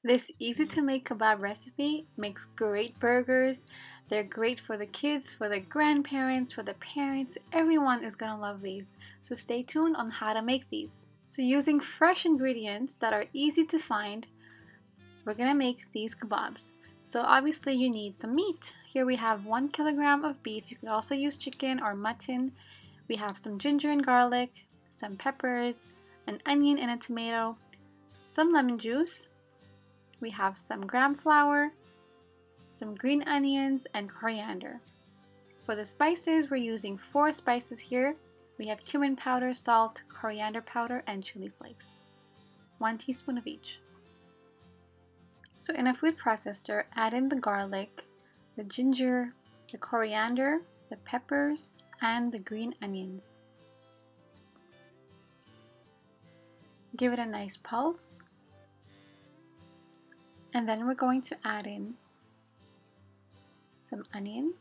This easy to make kebab recipe makes great burgers. They're great for the kids, for the grandparents, for the parents. Everyone is gonna love these. So stay tuned on how to make these. So using fresh ingredients that are easy to find, we're gonna make these kebabs. So obviously you need some meat. Here we have 1 kilogram of beef. You could also use chicken or mutton. We have some ginger and garlic, some peppers, an onion and a tomato, some lemon juice. We have some gram flour, some green onions, and coriander. For the spices, we're using 4 spices here. We have cumin powder, salt, coriander powder, and chili flakes. 1 teaspoon of each. So in a food processor, add in the garlic, the ginger, the coriander, the peppers, and the green onions. Give it a nice pulse. And then we're going to add in some onion.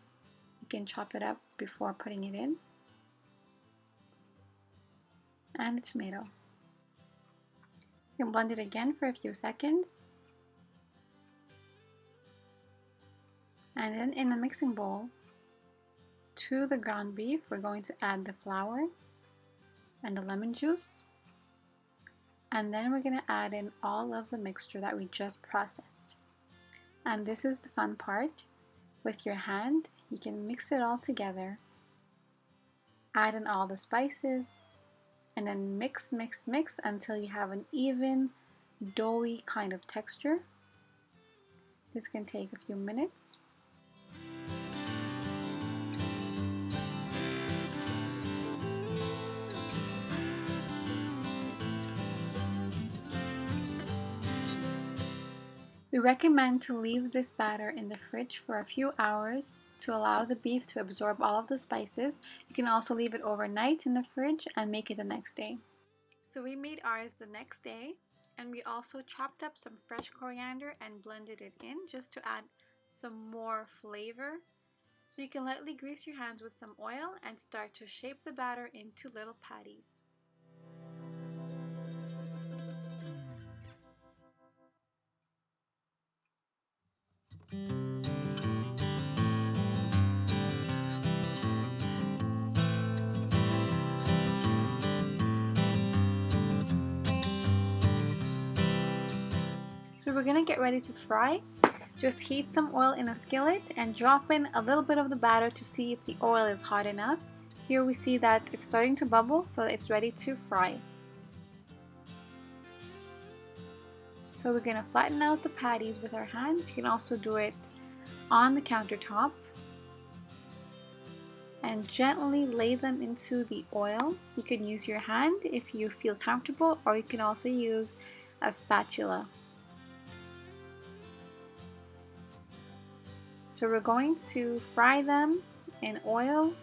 You can chop it up before putting it in. And a tomato. You can blend it again for a few seconds. And then in a mixing bowl, to the ground beef, we're going to add the flour and the lemon juice. And then we're going to add in all of the mixture that we just processed. And this is the fun part. With your hand, you can mix it all together. Add in all the spices. And then mix, mix, mix until you have an even, doughy kind of texture. This can take a few minutes. We recommend to leave this batter in the fridge for a few hours to allow the beef to absorb all of the spices. You can also leave it overnight in the fridge and make it the next day. So we made ours the next day, and we also chopped up some fresh coriander and blended it in just to add some more flavor. So you can lightly grease your hands with some oil and start to shape the batter into little patties. So we're gonna get ready to fry. Just heat some oil in a skillet and drop in a little bit of the batter to see if the oil is hot enough. Here we see that it's starting to bubble, so it's ready to fry. So we're gonna flatten out the patties with our hands. You can also do it on the countertop and gently lay them into the oil. You can use your hand if you feel comfortable, or you can also use a spatula. So we're going to fry them in oil,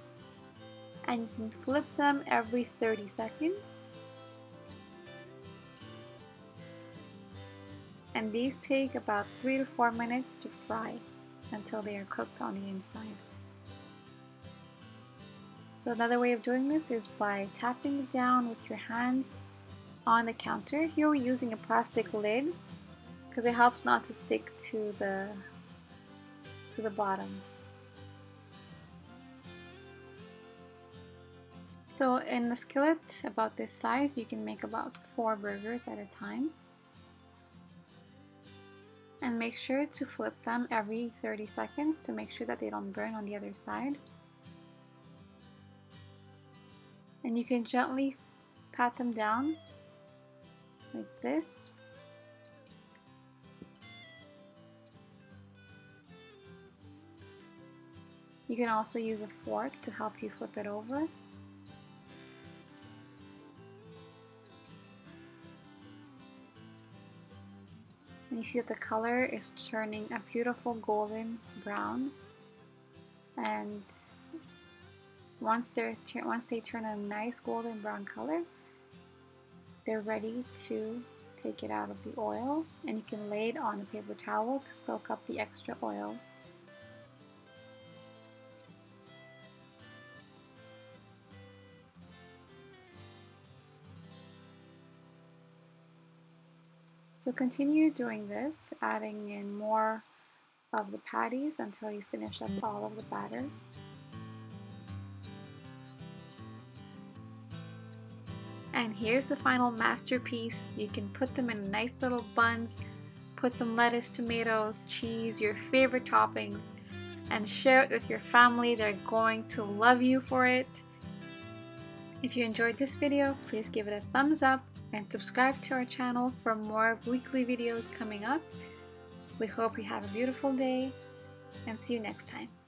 and you can flip them every 30 seconds. And these take about 3 to 4 minutes to fry until they are cooked on the inside. So another way of doing this is by tapping it down with your hands on the counter. Here we're using a plastic lid because it helps not to stick to the bottom. So in a skillet about this size, you can make about 4 burgers at a time. And make sure to flip them every 30 seconds to make sure that they don't burn on the other side. And you can gently pat them down like this. You can also use a fork to help you flip it over. And you see that the color is turning a beautiful golden brown. And once they turn a nice golden brown color, they're ready to take it out of the oil, and you can lay it on a paper towel to soak up the extra oil. So continue doing this, adding in more of the patties until you finish up all of the batter. And here's the final masterpiece. You can put them in nice little buns, put some lettuce, tomatoes, cheese, your favorite toppings, and share it with your family. They're going to love you for it. If you enjoyed this video, please give it a thumbs up and subscribe to our channel for more weekly videos coming up. We hope you have a beautiful day and see you next time.